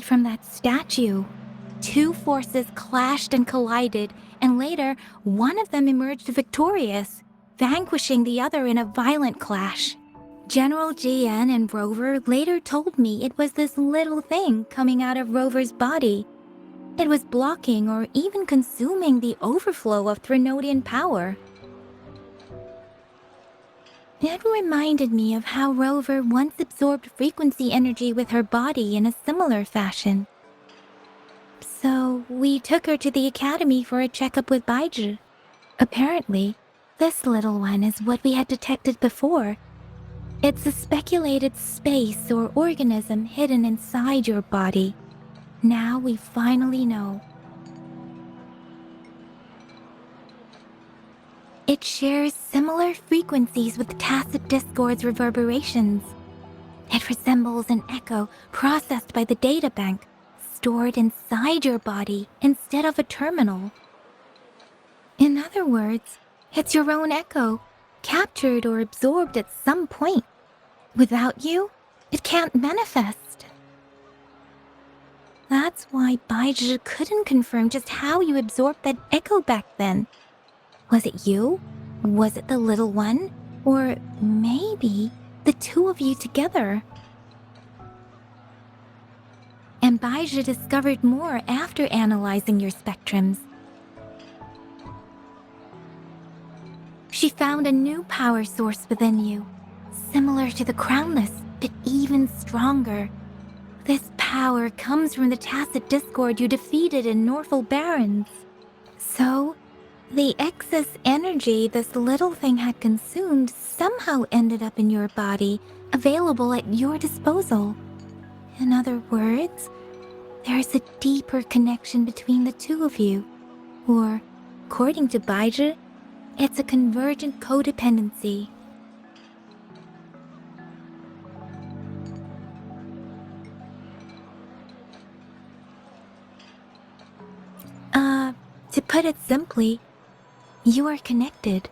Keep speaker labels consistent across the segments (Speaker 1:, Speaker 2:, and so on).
Speaker 1: From that statue. Two forces clashed and collided, and later, one of them emerged victorious, vanquishing the other in a violent clash. General GN and Rover later told me it was this little thing coming out of Rover's body. It was blocking or even consuming the overflow of Threnodian power. It reminded me of how Rover once absorbed frequency energy with her body in a similar fashion. So we took her to the academy for a checkup with Baizhi. Apparently, this little one is what we had detected before. It's a speculated space or organism hidden inside your body. Now we finally know. It shares similar frequencies with tacit discord's reverberations. It resembles an echo processed by the data bank, stored inside your body instead of a terminal. In other words, it's your own echo, captured or absorbed at some point. Without you, it can't manifest. That's why Baizhi couldn't confirm just how you absorbed that echo back then. Was it you? Was it the little one? Or maybe the two of you together? And Baizhi discovered more after analyzing your spectrums. She found a new power source within you, similar to the Crownless, but even stronger. This power comes from the tacit discord you defeated in Norful Barrens. So, the excess energy this little thing had consumed somehow ended up in your body, available at your disposal. In other words, there's a deeper connection between the two of you. Or, according to Baizhi, it's a convergent codependency. To put it simply, you are connected.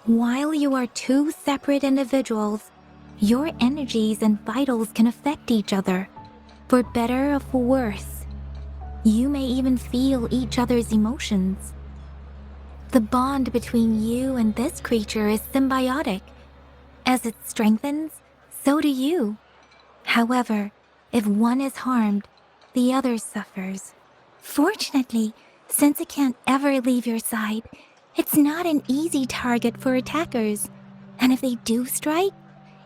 Speaker 1: While you are two separate individuals, your energies and vitals can affect each other, for better or for worse. You may even feel each other's emotions. The bond between you and this creature is symbiotic. As it strengthens, so do you. However, if one is harmed, the other suffers. Fortunately, since it can't ever leave your side, it's not an easy target for attackers. And if they do strike,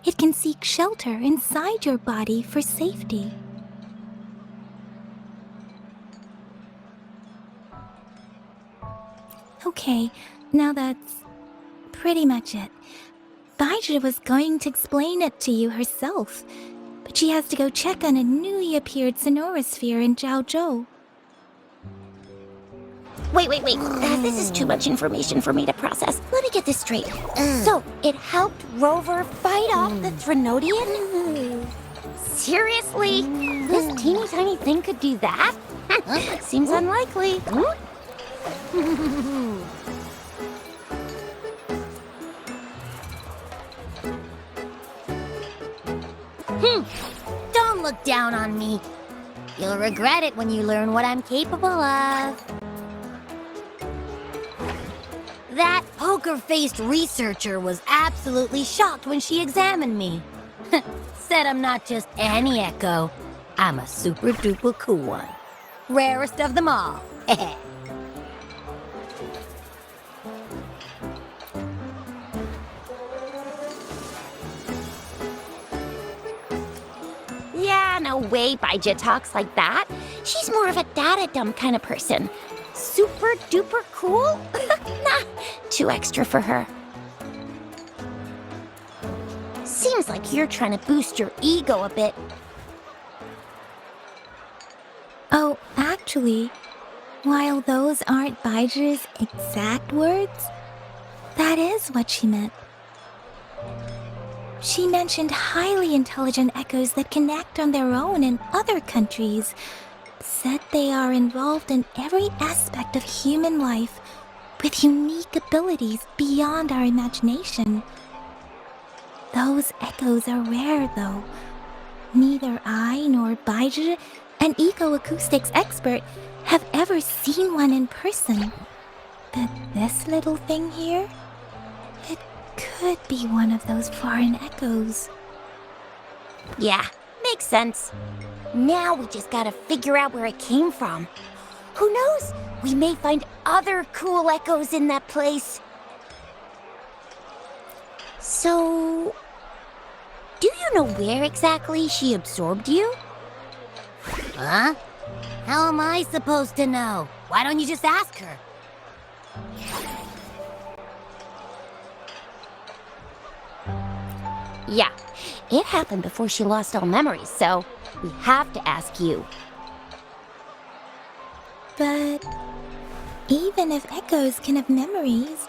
Speaker 1: it can seek shelter inside your body for safety. Okay, now that's pretty much it. Baizhi was going to explain it to you herself, but she has to go check on a newly appeared sonorosphere in Zhaozhou.
Speaker 2: Wait. This is too much information for me to process. Let me get this straight. So, it helped Rover fight off the Threnodian? Seriously? This teeny tiny thing could do that? Seems unlikely. Don't look down on me. You'll regret it when you learn what I'm capable of. That poker-faced researcher was absolutely shocked when she examined me. Said I'm not just any echo. I'm a super-duper cool one. Rarest of them all. Yeah, no way Baizhi talks like that. She's more of a data dump kind of person. Super duper cool? Nah, too extra for her. Seems like you're trying to boost your ego a bit.
Speaker 1: Oh, actually, while those aren't Baizhi's exact words, that is what she meant. She mentioned highly intelligent echoes that can act on their own in other countries. Said they are involved in every aspect of human life with unique abilities beyond our imagination. Those echoes are rare, though. Neither I nor Baizhi an ecoacoustics expert, have ever seen one in person. But this little thing here, it could be one of those foreign echoes.
Speaker 2: Yeah, makes sense. Now we just gotta figure out where it came from. Who knows? We may find other cool echoes in that place. So, do you know where exactly she absorbed you?
Speaker 3: Huh? How am I supposed to know? Why don't you just ask her?
Speaker 2: Yeah, it happened before she lost all memories, so we have to ask you.
Speaker 1: But even if echoes can have memories,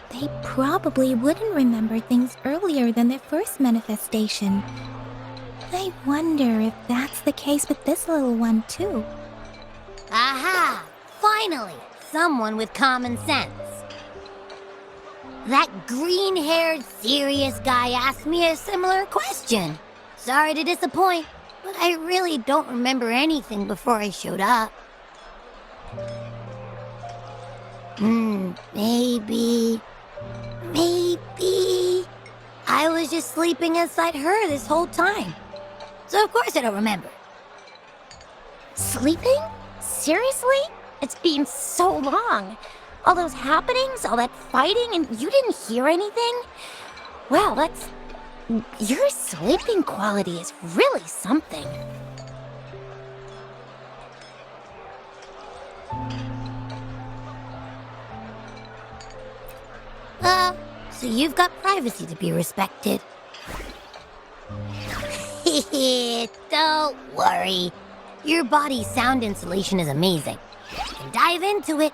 Speaker 1: they probably wouldn't remember things earlier than their first manifestation. I wonder if that's the case with this little one, too.
Speaker 3: Aha! Finally! Someone with common sense. That green-haired, serious guy asked me a similar question. Sorry to disappoint, but I really don't remember anything before I showed up. Maybe I was just sleeping inside her this whole time. So of course I don't remember.
Speaker 2: Sleeping? Seriously? It's been so long. All those happenings, all that fighting, and you didn't hear anything? Wow, your sleeping quality is really something.
Speaker 3: So you've got privacy to be respected. Don't worry. Your body's sound insulation is amazing. You can dive into it,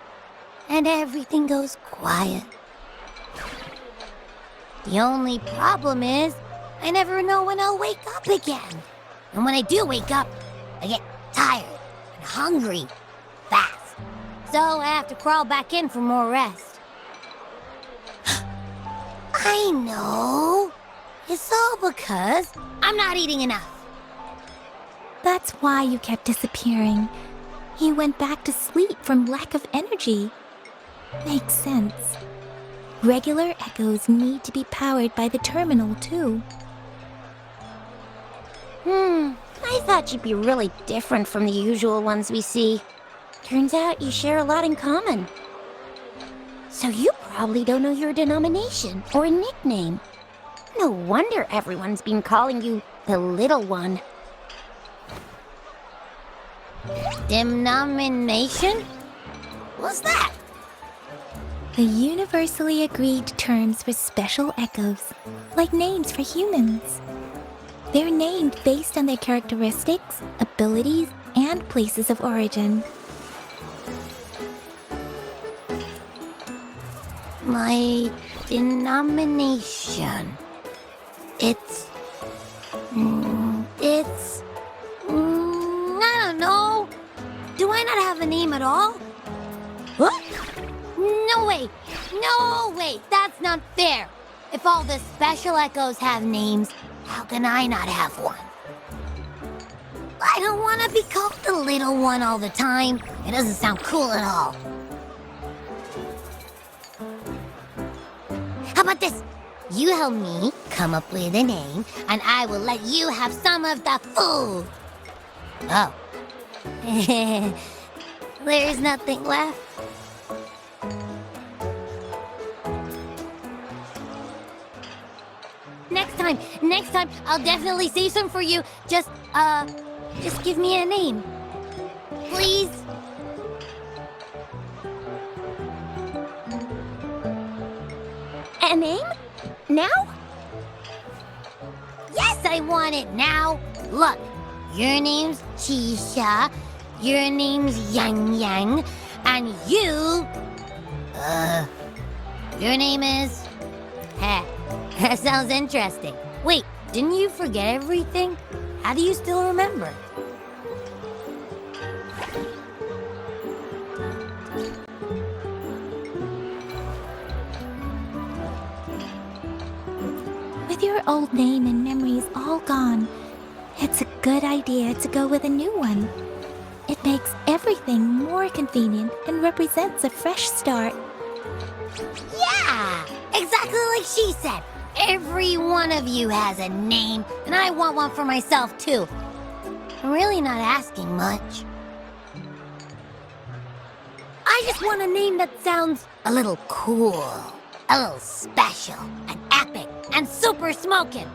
Speaker 3: and everything goes quiet. The only problem is, I never know when I'll wake up again. And when I do wake up, I get tired and hungry fast. So I have to crawl back in for more rest. I know. It's all because I'm not eating enough.
Speaker 1: That's why you kept disappearing. You went back to sleep from lack of energy. Makes sense. Regular echoes need to be powered by the terminal, too.
Speaker 2: I thought you'd be really different from the usual ones we see. Turns out you share a lot in common. So you probably don't know your denomination or a nickname. No wonder everyone's been calling you the Little One.
Speaker 3: Denomination? What's that?
Speaker 1: The universally agreed terms for special echoes, like names for humans. They're named based on their characteristics, abilities, and places of origin.
Speaker 3: My denomination. I don't know. Do I not have a name at all?
Speaker 2: What?
Speaker 3: No way, that's not fair. If all the special echoes have names, how can I not have one? I don't want to be called the little one all the time. It doesn't sound cool at all. How about this? You help me come up with a name, and I will let you have some of the food. Oh. There's nothing left. Next time, I'll definitely save some for you. Just give me a name. Please?
Speaker 2: A name? Now?
Speaker 3: Yes, I want it now. Look, your name's Chisha, your name's Yang Yang, and your name is... Heh, that sounds interesting. Wait, didn't you forget everything? How do you still remember?
Speaker 1: With your old name and memories all gone, It's a good idea to go with a new one. It makes everything more convenient and represents a fresh start.
Speaker 3: Yeah! Exactly like she said. Every one of you has a name, and I want one for myself, too. I'm really not asking much. I just want a name that sounds a little cool, a little special, and epic, and super smoking.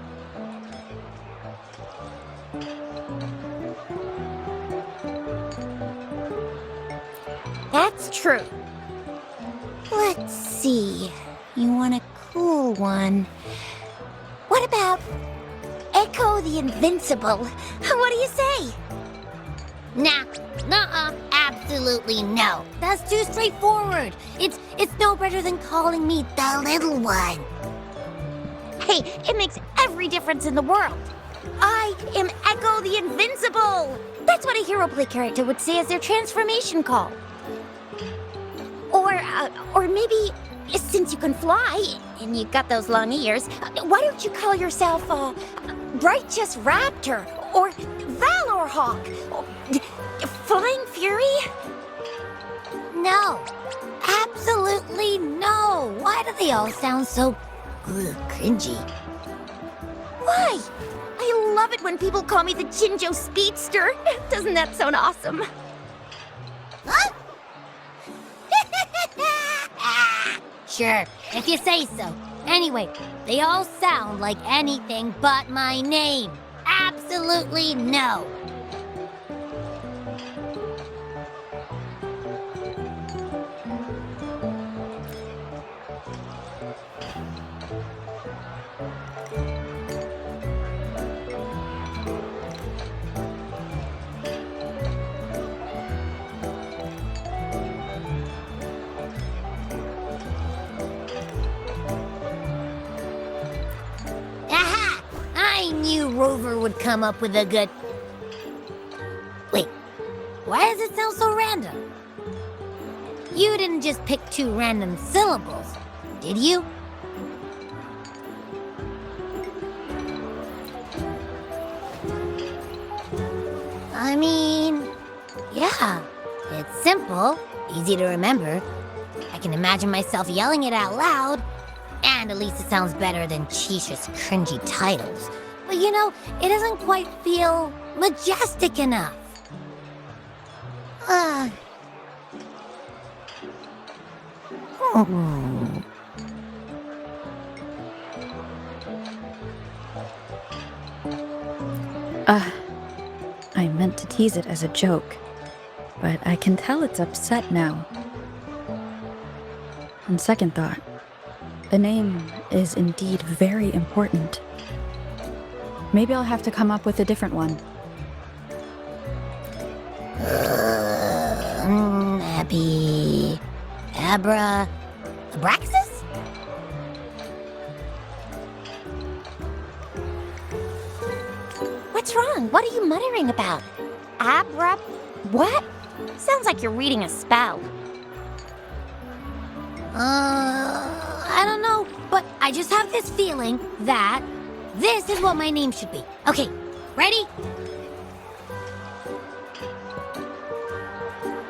Speaker 2: That's true. Let's see. You want a cool one. What about Echo the Invincible? What do you say?
Speaker 3: Nah, nuh-uh, absolutely no. That's too straightforward. It's no better than calling me the little one.
Speaker 2: Hey, it makes every difference in the world. I am Echo the Invincible! That's what a hero play character would say as their transformation call. Or maybe, since you can fly, and you got those long ears, why don't you call yourself, Righteous Raptor, or Valor Hawk, or Flying Fury?
Speaker 3: No, absolutely no. Why do they all sound so cringy?
Speaker 2: Why? I love it when people call me the Jinjo Speedster. Doesn't that sound awesome?
Speaker 3: Huh? Sure, if you say so. Anyway, they all sound like anything but my name. Absolutely no. Aha! I knew Rover would come up with a good... Wait, why does it sound so random? You didn't just pick two random syllables, did you? I mean, yeah, it's simple, easy to remember. I can imagine myself yelling it out loud, and at least it sounds better than Chisha's cringy titles. But you know, it doesn't quite feel majestic enough.
Speaker 4: I meant to tease it as a joke, but I can tell it's upset now. On second thought, the name is indeed very important. Maybe I'll have to come up with a different one.
Speaker 3: Abby... Abra... Abraxas?
Speaker 2: What's wrong? What are you muttering about? Abra... what? Sounds like you're reading a spell.
Speaker 3: I don't know, but I just have this feeling that this is what my name should be. Okay, ready?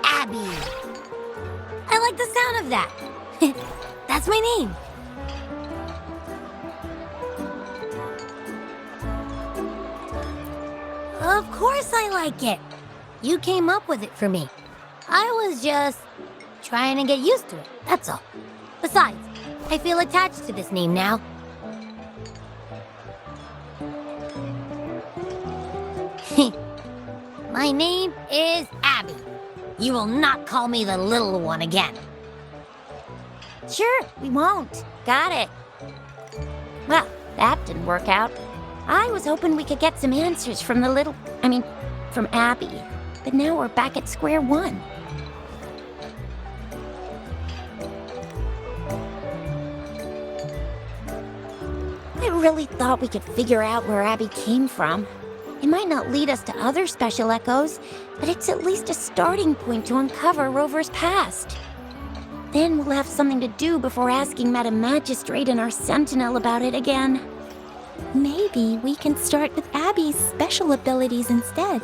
Speaker 3: Abby. I like the sound of that. That's my name. Of course I like it. You came up with it for me. I was just trying to get used to it, that's all. Besides, I feel attached to this name now. My name is Abby. You will not call me the little one again.
Speaker 2: Sure, we won't. Got it. Well, that didn't work out. I was hoping we could get some answers from from Abby. But now we're back at square one. I really thought we could figure out where Abby came from. It might not lead us to other special echoes, but it's at least a starting point to uncover Rover's past. Then we'll have something to do before asking Madam Magistrate and our Sentinel about it again.
Speaker 1: Maybe we can start with Abby's special abilities instead.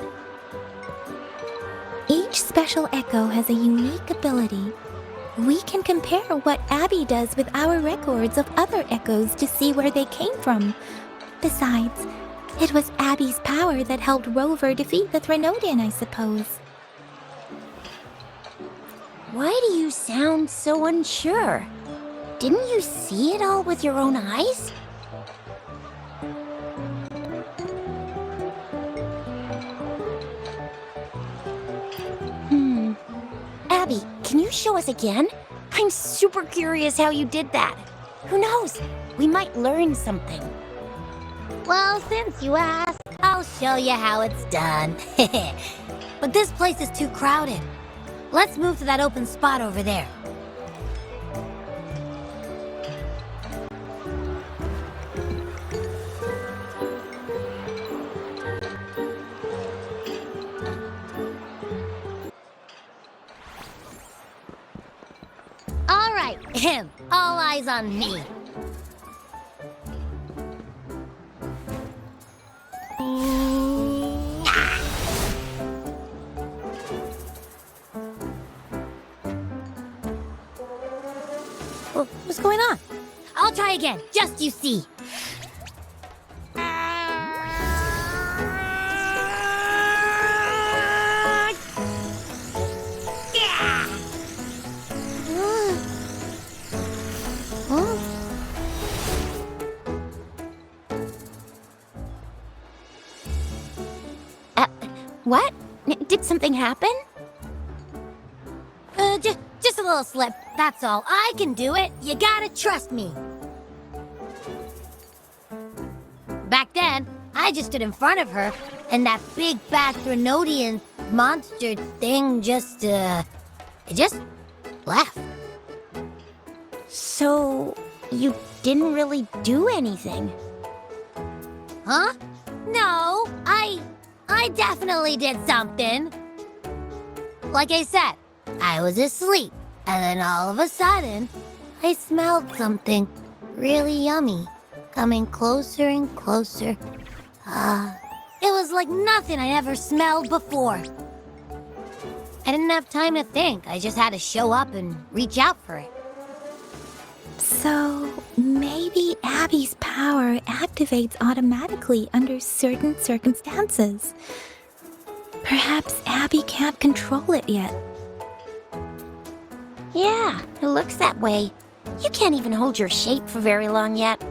Speaker 1: Each special echo has a unique ability. We can compare what Abby does with our records of other echoes to see where they came from. Besides, it was Abby's power that helped Rover defeat the Threnodian, I suppose.
Speaker 2: Why do you sound so unsure? Didn't you see it all with your own eyes? Abby, can you show us again? I'm super curious how you did that. Who knows? We might learn something.
Speaker 3: Well, since you asked, I'll show you how it's done. But this place is too crowded. Let's move to that open spot over there. All right, all eyes on me.
Speaker 2: What's going on?
Speaker 3: I'll try again, just you see.
Speaker 2: What? Did something happen?
Speaker 3: Just a little slip, that's all. I can do it. You gotta trust me. Back then, I just stood in front of her, and that big bad Threnodian monster thing it just left.
Speaker 2: So, you didn't really do anything?
Speaker 3: Huh? No, I definitely did something. Like I said, I was asleep, and then all of a sudden, I smelled something really yummy, coming closer and closer. It was like nothing I'd ever smelled before. I didn't have time to think. I just had to show up and reach out for it.
Speaker 1: So, maybe Abby's power activates automatically under certain circumstances. Perhaps Abby can't control it yet.
Speaker 2: Yeah, it looks that way. You can't even hold your shape for very long yet.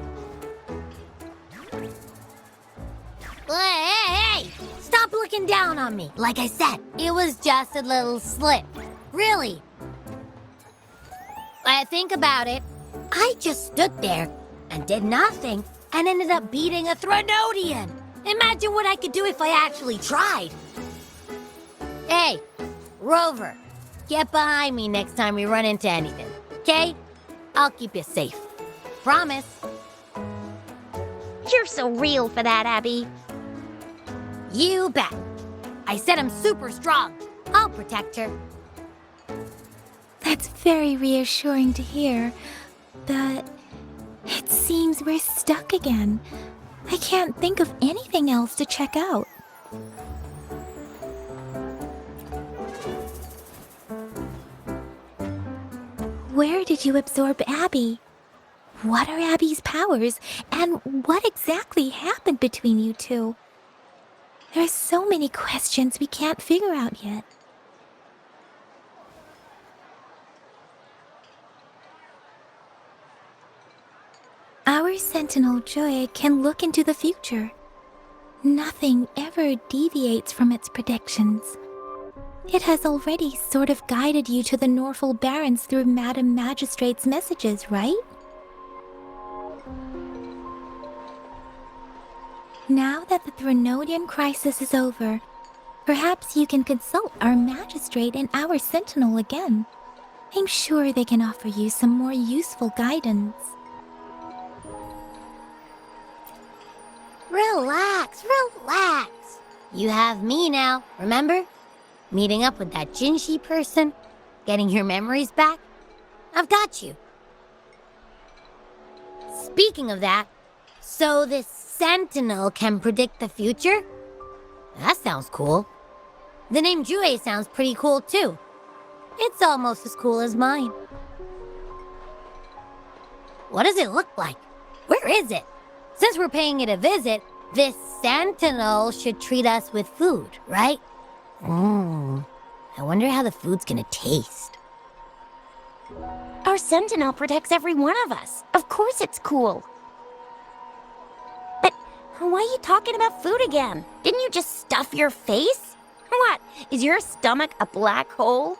Speaker 3: Hey! Stop looking down on me. Like I said, it was just a little slip. Really. Think about it. I just stood there and did nothing and ended up beating a Threnodian. Imagine what I could do if I actually tried. Hey, Rover, get behind me next time we run into anything, okay? I'll keep you safe. Promise.
Speaker 2: You're so real for that, Abby.
Speaker 3: You bet. I said I'm super strong. I'll protect her.
Speaker 1: That's very reassuring to hear, but it seems we're stuck again. I can't think of anything else to check out. Where did you absorb Abby? What are Abby's powers, and what exactly happened between you two? There are so many questions we can't figure out yet. Our Sentinel Joy can look into the future. Nothing ever deviates from its predictions. It has already sort of guided you to the Norfolk Barrens through Madam Magistrate's messages, right? Now that the Threnodian crisis is over, perhaps you can consult our Magistrate and our Sentinel again. I'm sure they can offer you some more useful guidance.
Speaker 3: Relax, relax. You have me now, remember? Meeting up with that Jinshi person, getting your memories back. I've got you. Speaking of that, so this Sentinel can predict the future? That sounds cool. The name Jue sounds pretty cool too. It's almost as cool as mine. What does it look like? Where is it? Since we're paying it a visit, this Sentinel should treat us with food, right? I wonder how the food's gonna taste.
Speaker 2: Our Sentinel protects every one of us. Of course it's cool. But why are you talking about food again? Didn't you just stuff your face? What? Is your stomach a black hole?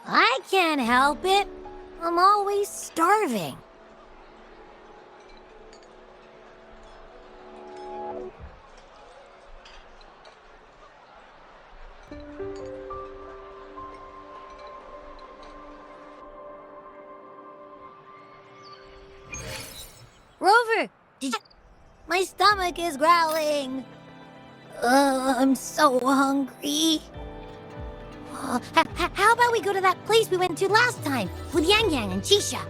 Speaker 3: I can't help it. I'm always starving. Rover, did you... My stomach is growling. I'm so hungry. How about we go to that place we went to last time with Yang Yang and Chisha?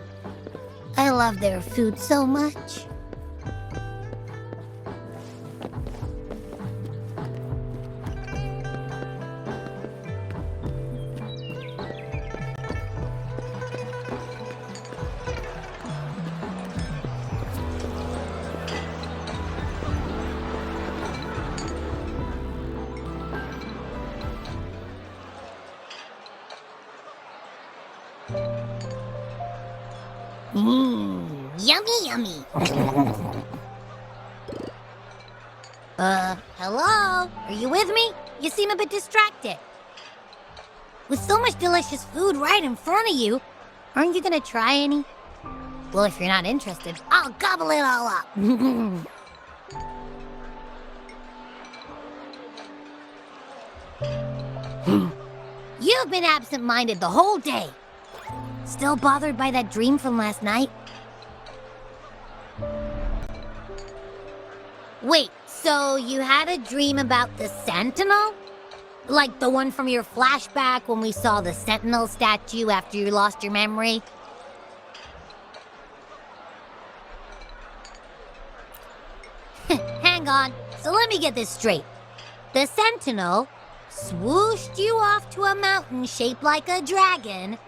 Speaker 3: I love their food so much. Yummy, yummy. Hello? Are you with me? You seem a bit distracted. With so much delicious food right in front of you, aren't you gonna try any? Well, if you're not interested, I'll gobble it all up. You've been absent-minded the whole day. Still bothered by that dream from last night? Wait, so you had a dream about the Sentinel? Like the one from your flashback when we saw the Sentinel statue after you lost your memory? Hang on, so let me get this straight. The Sentinel swooshed you off to a mountain shaped like a dragon,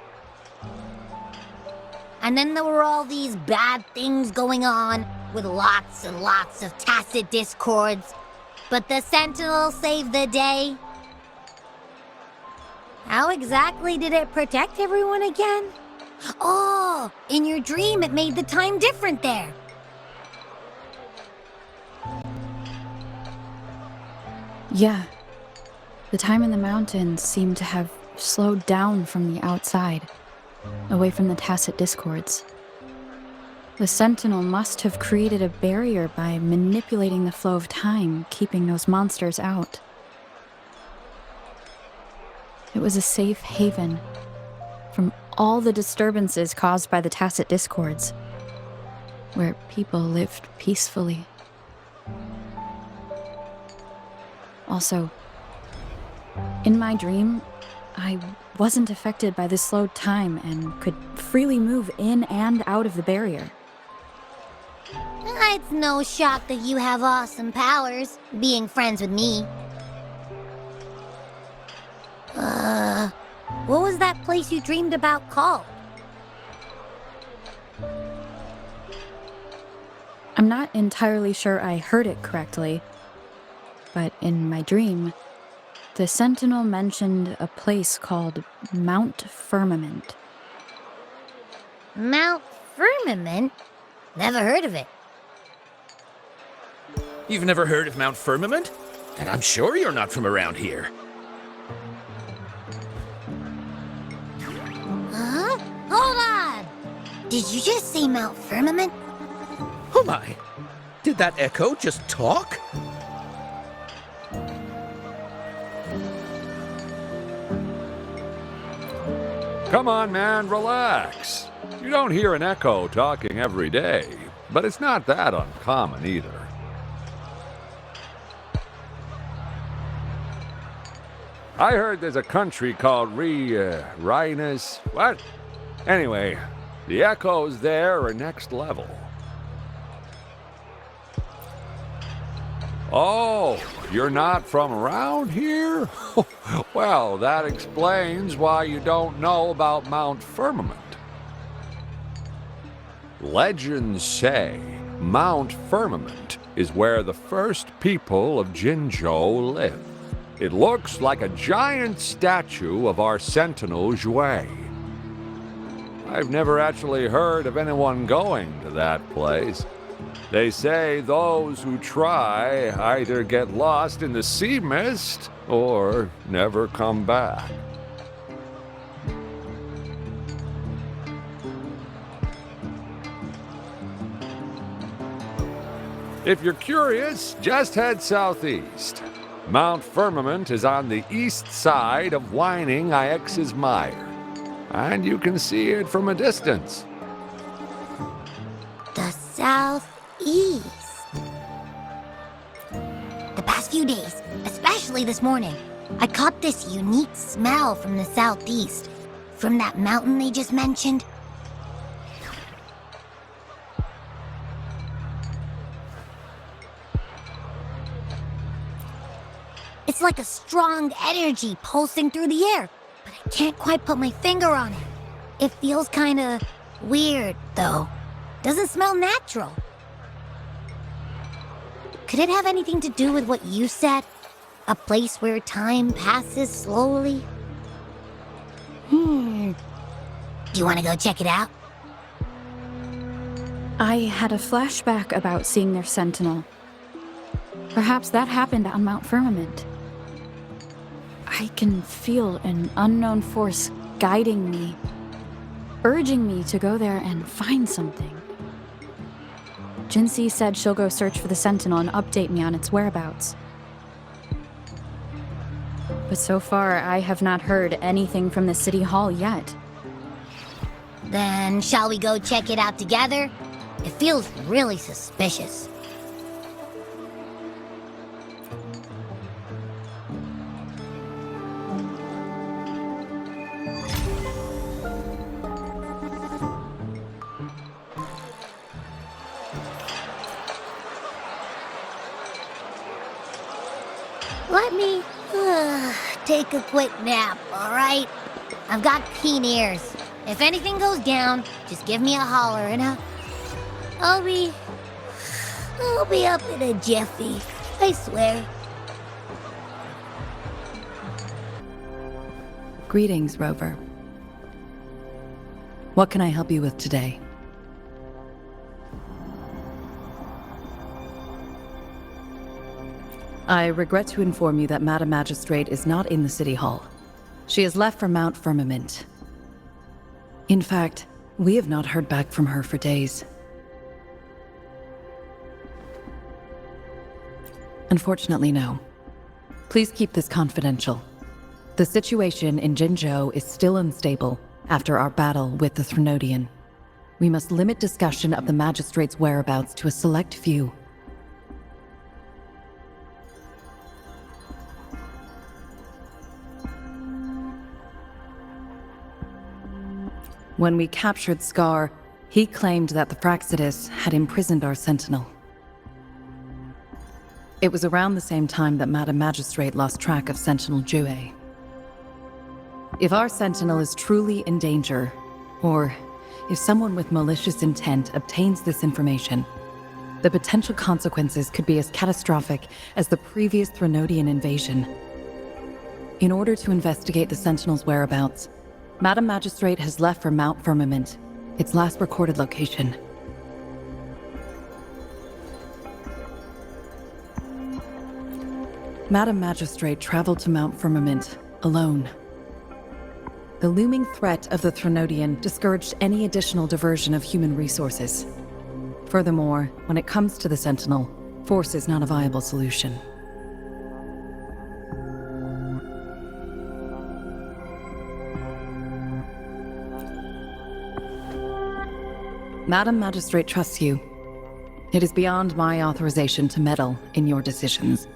Speaker 3: and then there were all these bad things going on with lots and lots of tacit discords. But the Sentinel saved the day. How exactly did it protect everyone again? Oh, in your dream it made the time different there.
Speaker 4: Yeah. The time in the mountains seemed to have slowed down from the outside, away from the tacit discords. The Sentinel must have created a barrier by manipulating the flow of time, keeping those monsters out. It was a safe haven from all the disturbances caused by the tacit discords, where people lived peacefully. Also, in my dream, I wasn't affected by the slowed time and could freely move in and out of the barrier.
Speaker 3: It's no shock that you have awesome powers, being friends with me. What was that place you dreamed about called?
Speaker 4: I'm not entirely sure I heard it correctly, but in my dream, the Sentinel mentioned a place called Mt.Firmament.
Speaker 3: Mt.Firmament? Never heard of it.
Speaker 5: You've never heard of Mt.Firmament? And I'm sure you're not from around here.
Speaker 3: Huh? Hold on! Did you just say Mt.Firmament?
Speaker 5: Oh my! Did that echo just talk?
Speaker 6: Come on, man, relax. You don't hear an echo talking every day, but it's not that uncommon either. I heard there's a country called Rhinus. What? Anyway, the echoes there are next level. Oh, you're not from around here? Well, that explains why you don't know about Mt.Firmament. Legends say Mt.Firmament is where the first people of Jinzhou lived. It looks like a giant statue of our sentinel Zhui. I've never actually heard of anyone going to that place. They say those who try either get lost in the sea mist or never come back. If you're curious, just head southeast. Mt.Firmament is on the east side of Whining Ix's Mire, and you can see it from a distance.
Speaker 3: The southeast. The past few days, especially this morning, I caught this unique smell from the southeast. From that mountain they just mentioned. It's like a strong energy pulsing through the air, but I can't quite put my finger on it. It feels kinda weird, though. Doesn't smell natural. Could it have anything to do with what you said? A place where time passes slowly? Do you want to go check it out?
Speaker 4: I had a flashback about seeing their sentinel. Perhaps that happened on Mt.Firmament. I can feel an unknown force guiding me, urging me to go there and find something. Jinxie said she'll go search for the sentinel and update me on its whereabouts. But so far, I have not heard anything from the city hall yet.
Speaker 3: Then shall we go check it out together? It feels really suspicious. Let me take a quick nap, all right? I've got keen ears. If anything goes down, just give me a holler and I'll be up in a jiffy, I swear.
Speaker 7: Greetings, Rover. What can I help you with today? I regret to inform you that Madam Magistrate is not in the City Hall. She has left for Mt.Firmament. In fact, we have not heard back from her for days. Unfortunately, no. Please keep this confidential. The situation in Jinzhou is still unstable after our battle with the Threnodian. We must limit discussion of the Magistrate's whereabouts to a select few. When we captured Scar, he claimed that the Fraxidus had imprisoned our Sentinel. It was around the same time that Madam Magistrate lost track of Sentinel Zhui. If our Sentinel is truly in danger, or if someone with malicious intent obtains this information, the potential consequences could be as catastrophic as the previous Threnodian invasion. In order to investigate the Sentinel's whereabouts, Madam Magistrate has left for Mt.Firmament, its last recorded location. Madam Magistrate traveled to Mt.Firmament alone. The looming threat of the Threnodian discouraged any additional diversion of human resources. Furthermore, when it comes to the Sentinel, force is not a viable solution. Madam Magistrate trusts you. It is beyond my authorization to meddle in your decisions.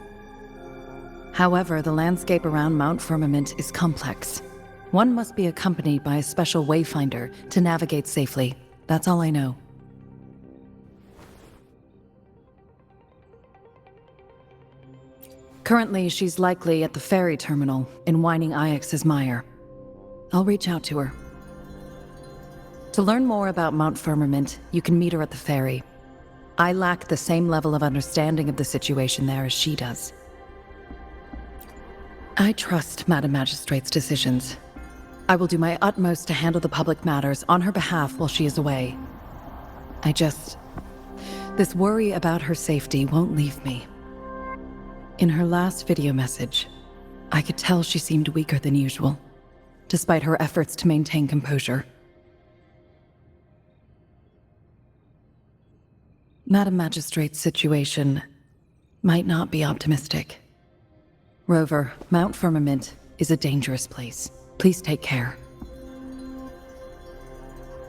Speaker 7: However, the landscape around Mt.Firmament is complex. One must be accompanied by a special wayfinder to navigate safely. That's all I know. Currently, she's likely at the ferry terminal in Whining Ix's Mire. I'll reach out to her. To learn more about Mt.Firmament, you can meet her at the ferry. I lack the same level of understanding of the situation there as she does. I trust Madam Magistrate's decisions. I will do my utmost to handle the public matters on her behalf while she is away. This worry about her safety won't leave me. In her last video message, I could tell she seemed weaker than usual, despite her efforts to maintain composure. Madam Magistrate's situation might not be optimistic. Rover, Mt.Firmament is a dangerous place. Please take care.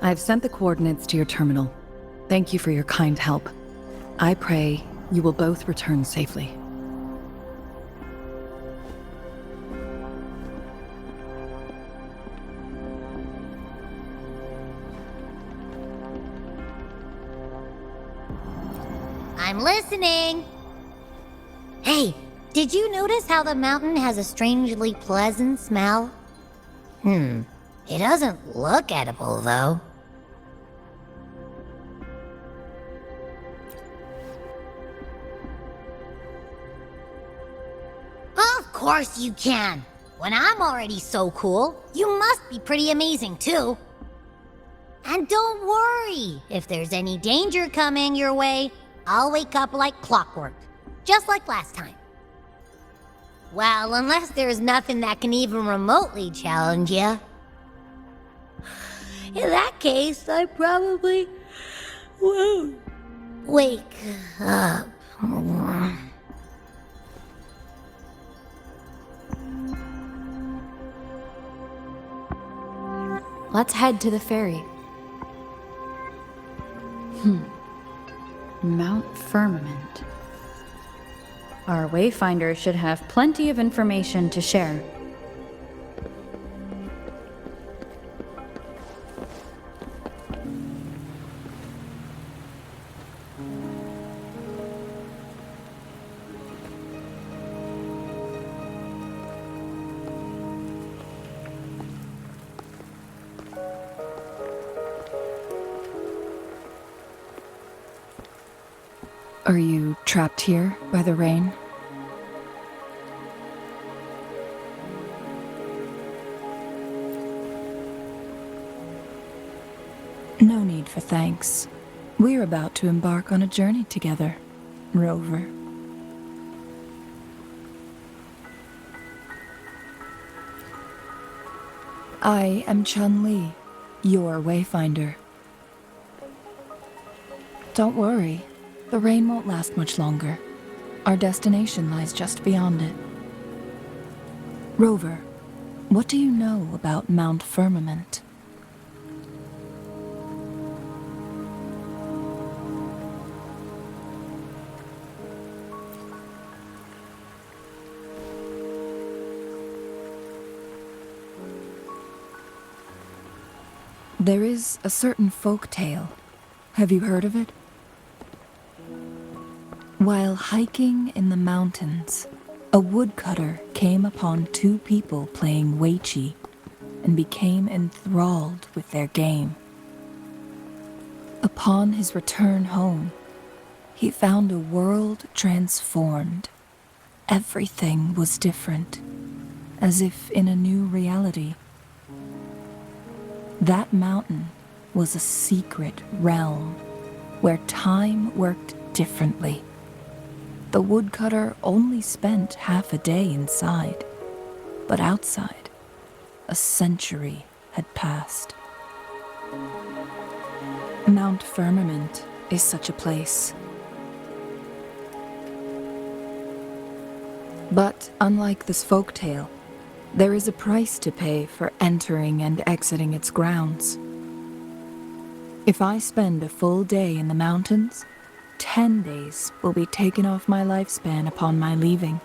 Speaker 7: I've sent the coordinates to your terminal. Thank you for your kind help. I pray you will both return safely.
Speaker 3: I'm listening. Hey, did you notice how the mountain has a strangely pleasant smell? It doesn't look edible, though. Of course you can. When I'm already so cool, you must be pretty amazing, too. And don't worry, if there's any danger coming your way, I'll wake up like clockwork, just like last time. Well, unless there's nothing that can even remotely challenge you. In that case, I probably won't wake up.
Speaker 4: Let's head to the ferry. Mt.Firmament. Our Wayfinder should have plenty of information to share.
Speaker 1: Are you trapped here by the rain? No need for thanks. We're about to embark on a journey together, Rover. I am Chun-Li, your Wayfinder. Don't worry. The rain won't last much longer. Our destination lies just beyond it. Rover, what do you know about Mt.Firmament? There is a certain folk tale. Have you heard of it? While hiking in the mountains, a woodcutter came upon two people playing Weiqi and became enthralled with their game. Upon his return home, he found a world transformed. Everything was different, as if in a new reality. That mountain was a secret realm where time worked differently. The woodcutter only spent half a day inside, but outside, a century had passed. Mt.Firmament is such a place. But unlike this folktale, there is a price to pay for entering and exiting its grounds. If I spend a full day in the mountains, 10 days will be taken off my lifespan upon my leaving,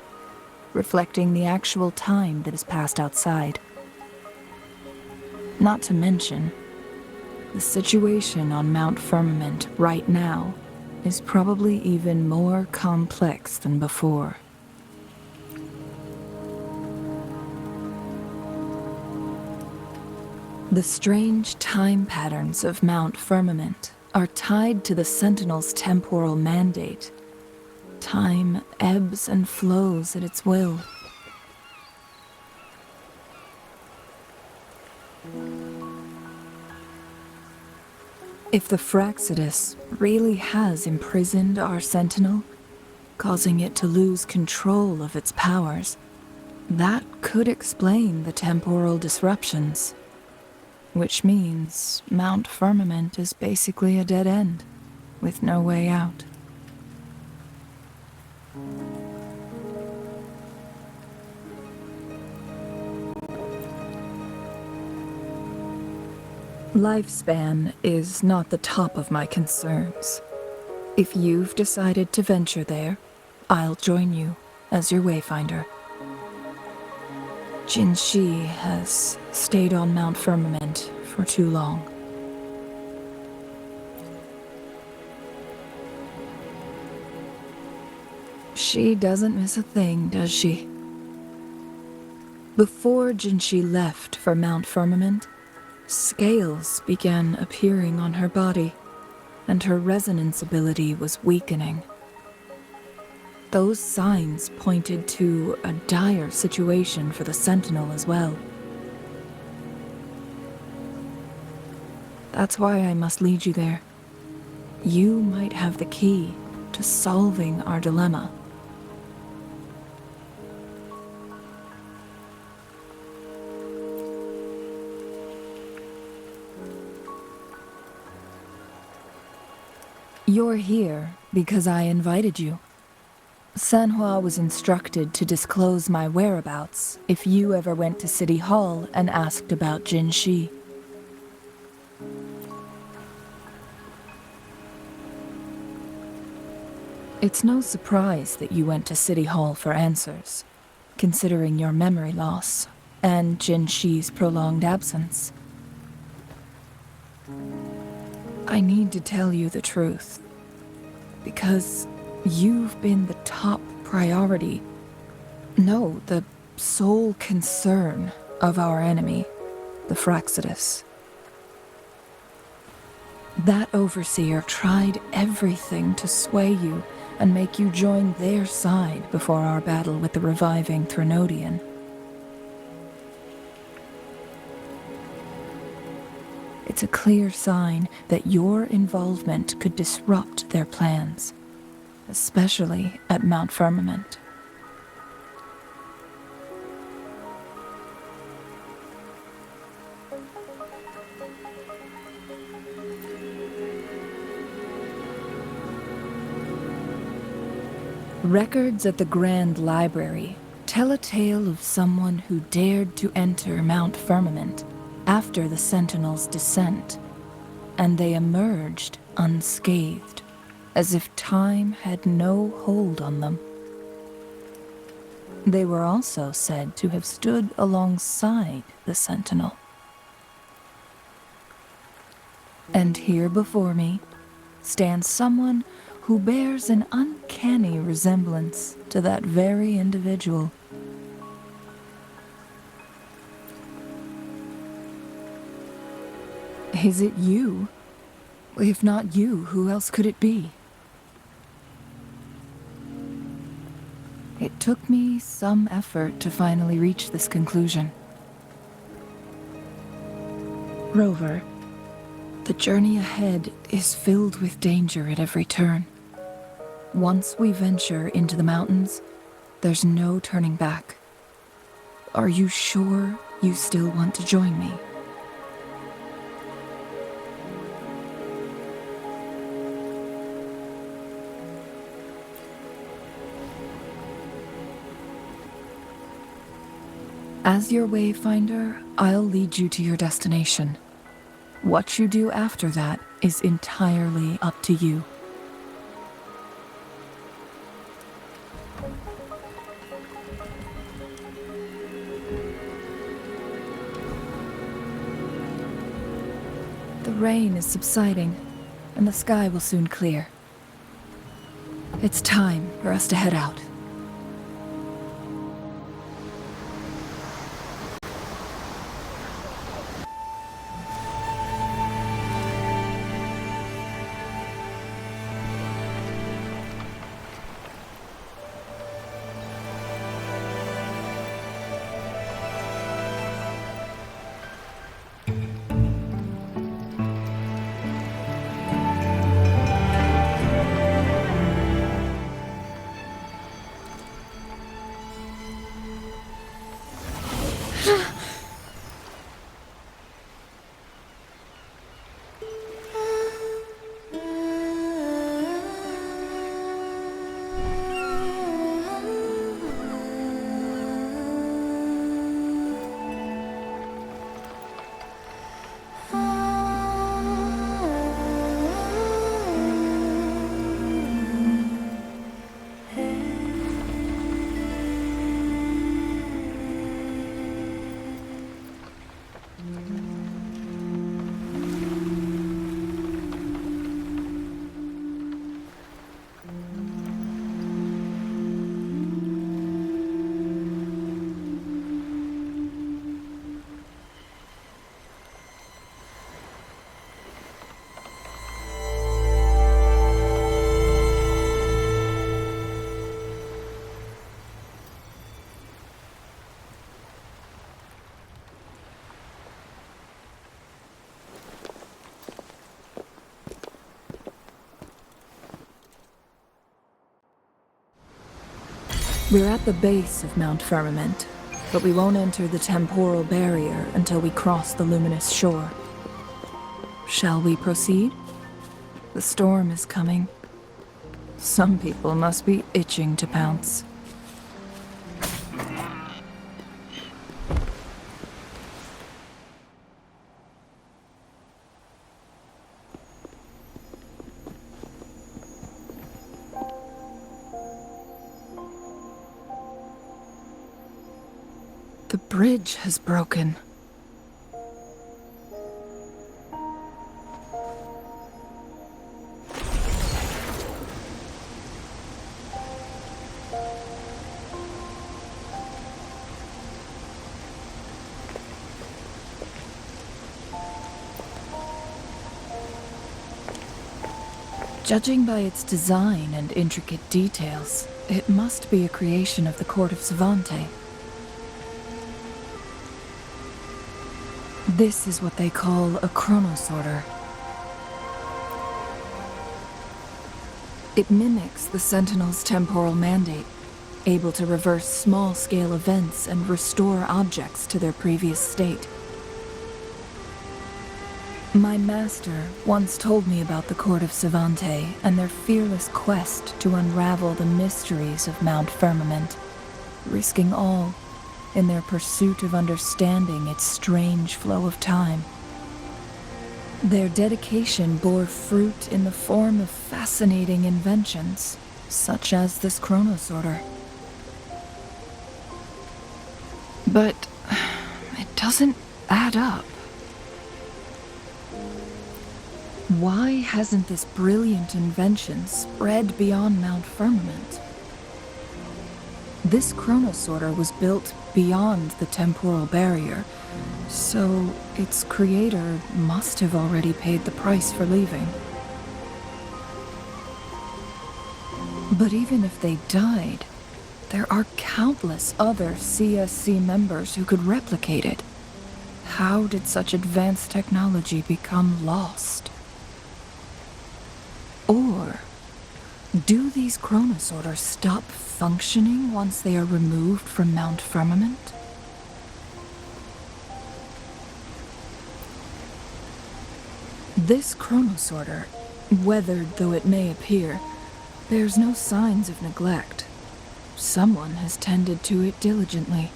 Speaker 1: reflecting the actual time that has passed outside. Not to mention, the situation on Mt.Firmament right now is probably even more complex than before.
Speaker 8: The strange time patterns of Mt.Firmament are tied to the Sentinel's temporal mandate. Time ebbs and flows at its will. If the Fraxidus really has imprisoned our Sentinel, causing it to lose control of its powers, that could explain the temporal disruptions. Which means Mt.Firmament is basically a dead end, with no way out. Lifespan is not the top of my concerns. If you've decided to venture there, I'll join you as your wayfinder. Jinshi has stayed on Mt.Firmament for too long. She doesn't miss a thing, does she? Before Jinshi left for Mt.Firmament, scales began appearing on her body, and her resonance ability was weakening. Those signs pointed to a dire situation for the Sentinel as well. That's why I must lead you there. You might have the key to solving our dilemma. You're here because I invited you. Sanhua was instructed to disclose my whereabouts if you ever went to City Hall and asked about Jinshi. It's no surprise that you went to City Hall for answers, considering your memory loss and Jinshi's prolonged absence. I need to tell you the truth, because you've been the top priority, no, the sole concern of our enemy, the Fraxidus. That overseer tried everything to sway you and make you join their side before our battle with the reviving Threnodian. It's a clear sign that your involvement could disrupt their plans, especially at Mt.Firmament. Records at the Grand Library tell a tale of someone who dared to enter Mt.Firmament after the Sentinel's descent, and they emerged unscathed, as if time had no hold on them. They were also said to have stood alongside the Sentinel. And here before me stands someone who bears an uncanny resemblance to that very individual. Is it you? If not you, who else could it be? It took me some effort to finally reach this conclusion. Rover, the journey ahead is filled with danger at every turn. Once we venture into the mountains, there's no turning back. Are you sure you still want to join me? As your wayfinder, I'll lead you to your destination. What you do after that is entirely up to you. The rain is subsiding, and the sky will soon clear. It's time for us to head out. We're at the base of Mt.Firmament, but we won't enter the temporal barrier until we cross the luminous shore. Shall we proceed? The storm is coming. Some people must be itching to pounce. The bridge has broken. Judging by its design and intricate details, it must be a creation of the court of Savante. This is what they call a chronosorter. It mimics the Sentinel's temporal mandate, able to reverse small-scale events and restore objects to their previous state. My master once told me about the court of Savante and their fearless quest to unravel the mysteries of Mt.Firmament, risking all in their pursuit of understanding its strange flow of time. Their dedication bore fruit in the form of fascinating inventions, such as this chronosorter. But it doesn't add up. Why hasn't this brilliant invention spread beyond Mt.Firmament? This chronosorter was built beyond the temporal barrier, so its creator must have already paid the price for leaving. But even if they died, there are countless other CSC members who could replicate it. How did such advanced technology become lost? Or do these chronosorters stop functioning once they are removed from Mt.Firmament? This chronosorter, weathered though it may appear, bears no signs of neglect. Someone has tended to it diligently.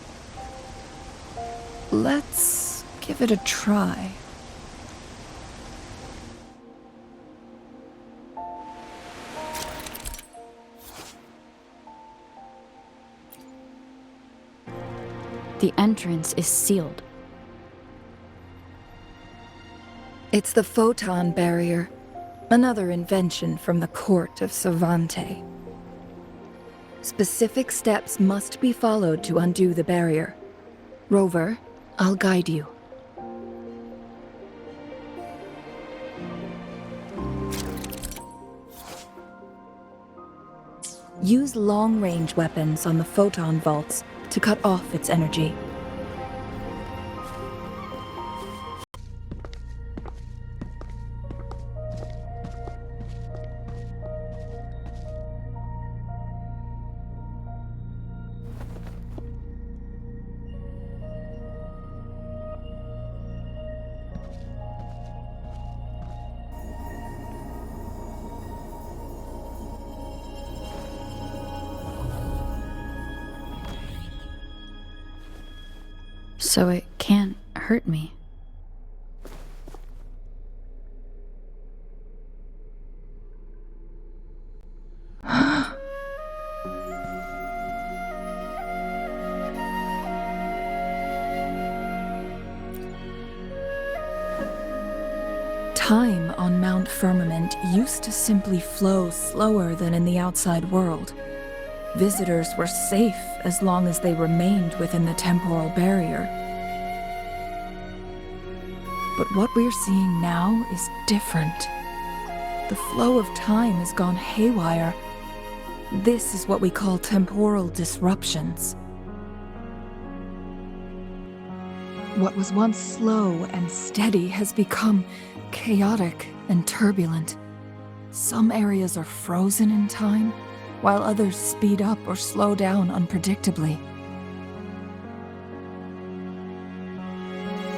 Speaker 8: Let's give it a try.
Speaker 4: The entrance is sealed.
Speaker 8: It's the photon barrier, another invention from the court of Savante. Specific steps must be followed to undo the barrier. Rover, I'll guide you. Use long-range weapons on the photon vaults to cut off its energy.
Speaker 4: So it can't hurt me.
Speaker 8: Time on Mt.Firmament used to simply flow slower than in the outside world. Visitors were safe as long as they remained within the temporal barrier. But what we're seeing now is different. The flow of time has gone haywire. This is what we call temporal disruptions. What was once slow and steady has become chaotic and turbulent. Some areas are frozen in time, while others speed up or slow down unpredictably.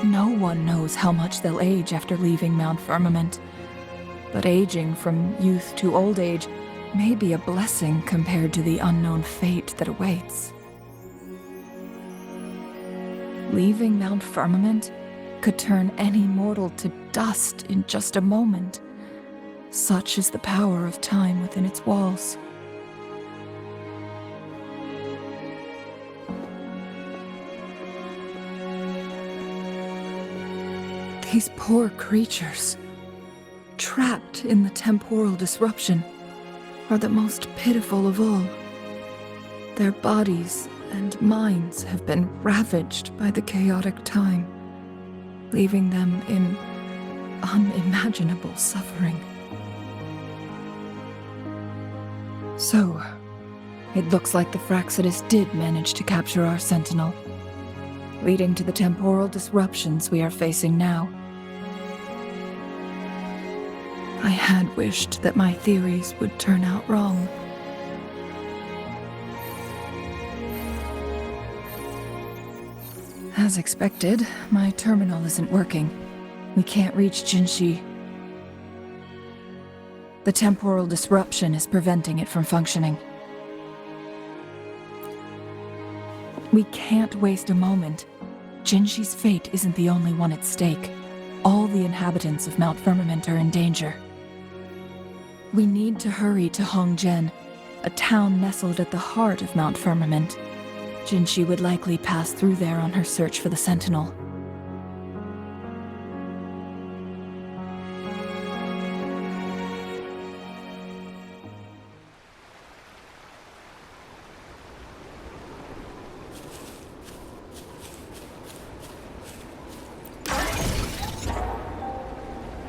Speaker 8: No one knows how much they'll age after leaving Mt.Firmament, but aging from youth to old age may be a blessing compared to the unknown fate that awaits. Leaving Mt.Firmament could turn any mortal to dust in just a moment. Such is the power of time within its walls. These poor creatures, trapped in the temporal disruption, are the most pitiful of all. Their bodies and minds have been ravaged by the chaotic time, leaving them in unimaginable suffering. So, it looks like the Fraxidus did manage to capture our Sentinel, leading to the temporal disruptions we are facing now. I had wished that my theories would turn out wrong. As expected, my terminal isn't working. We can't reach Jinshi. The temporal disruption is preventing it from functioning. We can't waste a moment. Jinshi's fate isn't the only one at stake. All the inhabitants of Mt.Firmament are in danger. We need to hurry to Hongjian, a town nestled at the heart of Mt.Firmament. Jinshi would likely pass through there on her search for the Sentinel.